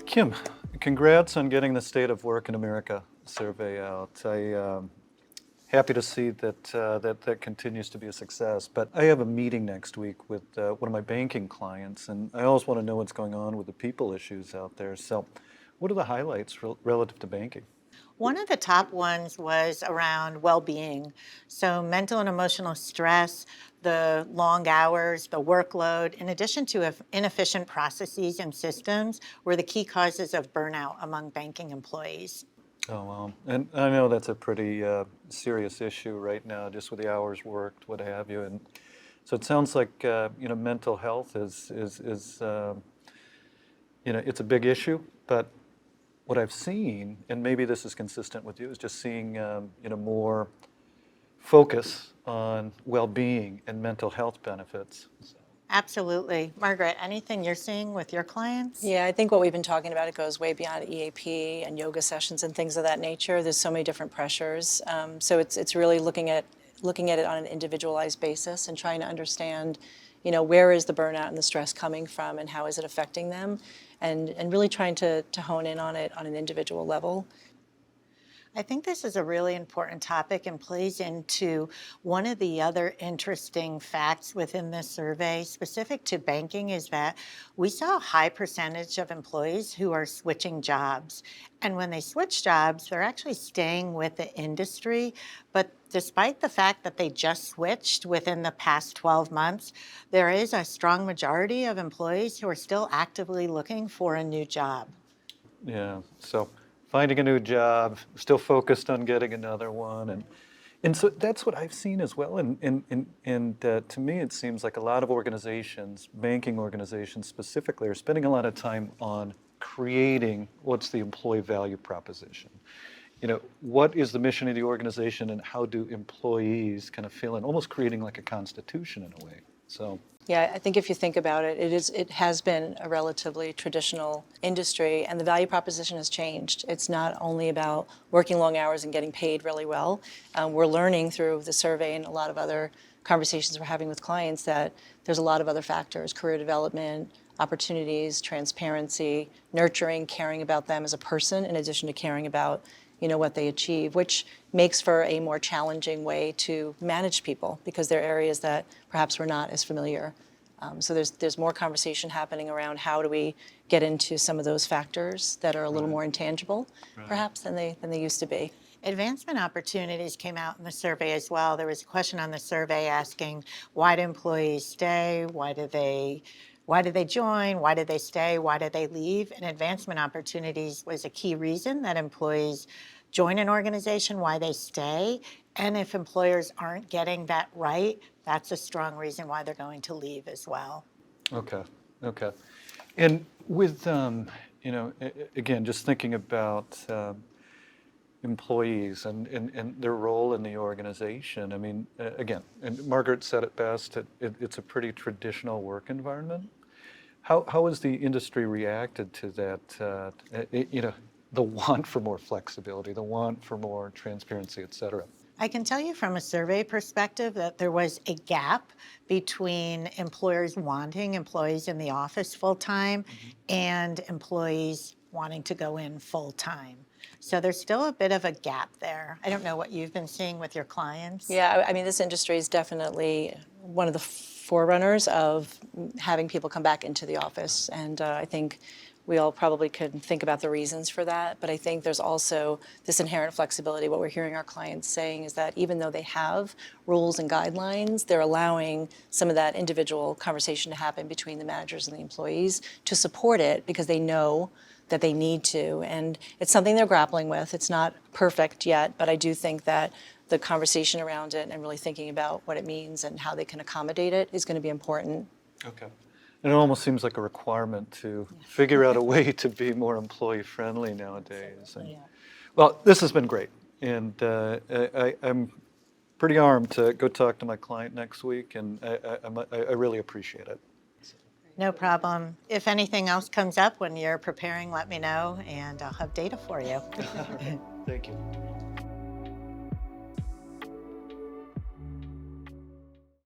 Kim, congrats on getting the State of Work in America survey out. Happy to see that continues to be a success. But I have a meeting next week with one of my banking clients, and I always want to know what's going on with the people issues out there. So, what are the highlights relative to banking? One of the top ones was around well-being. So mental and emotional stress, the long hours, the workload, in addition to inefficient processes and systems, were the key causes of burnout among banking employees. Oh, wow. And I know that's a pretty serious issue right now, just with the hours worked, what have you. And so it sounds like mental health is it's a big issue, but what I've seen, and maybe this is consistent with you, is just seeing more focus on well-being and mental health benefits. Absolutely. Margaret, anything you're seeing with your clients? Yeah, I think what we've been talking about, it goes way beyond EAP and yoga sessions and things of that nature. There's so many different pressures. So it's really looking at it on an individualized basis and trying to understand, where is the burnout and the stress coming from and how is it affecting them, and really trying to hone in on it on an individual level. I think this is a really important topic and plays into one of the other interesting facts within this survey specific to banking is that we saw a high percentage of employees who are switching jobs. And when they switch jobs, they're actually staying with the industry. But despite the fact that they just switched within the past 12 months, there is a strong majority of employees who are still actively looking for a new job. Yeah, so finding a new job, still focused on getting another one, and so that's what I've seen as well. And to me, it seems like a lot of organizations, banking organizations specifically, are spending a lot of time on creating what's the employee value proposition. What is the mission of the organization, and how do employees kind of feel in, almost creating like a constitution in a way. So. Yeah, I think if you think about it, it has been a relatively traditional industry, and the value proposition has changed. It's not only about working long hours and getting paid really well. We're learning through the survey and a lot of other conversations we're having with clients that there's a lot of other factors: career development, opportunities, transparency, nurturing, caring about them as a person, in addition to caring about what they achieve, which makes for a more challenging way to manage people because they're areas that perhaps we're not as familiar. So there's more conversation happening around how do we get into some of those factors that are a little more intangible, perhaps, than they used to be. Advancement opportunities came out in the survey as well. There was a question on the survey asking, why do employees stay? Why do they join? Why did they stay? Why did they leave? And advancement opportunities was a key reason that employees join an organization, why they stay. And if employers aren't getting that right, that's a strong reason why they're going to leave as well. Okay. And with, again, just thinking about employees and their role in the organization. I mean, again, and Margaret said it best, it's a pretty traditional work environment. How has the industry reacted to that, the want for more flexibility, the want for more transparency, et cetera? I can tell you from a survey perspective that there was a gap between employers wanting employees in the office full-time and employees wanting to go in full-time. So there's still a bit of a gap there. I don't know what you've been seeing with your clients. Yeah, I mean, this industry is definitely one of the forerunners of having people come back into the office. And I think we all probably could think about the reasons for that. But I think there's also this inherent flexibility. What we're hearing our clients saying is that even though they have rules and guidelines, they're allowing some of that individual conversation to happen between the managers and the employees to support it because they know that they need to. And it's something they're grappling with. It's not perfect yet, but I do think that the conversation around it and really thinking about what it means and how they can accommodate it is going to be important. Okay. And it almost seems like a requirement to figure out a way to be more employee-friendly nowadays. And, well, this has been great. And I'm pretty armed to go talk to my client next week, and I really appreciate it. No problem. If anything else comes up when you're preparing, let me know, and I'll have data for you. Thank you.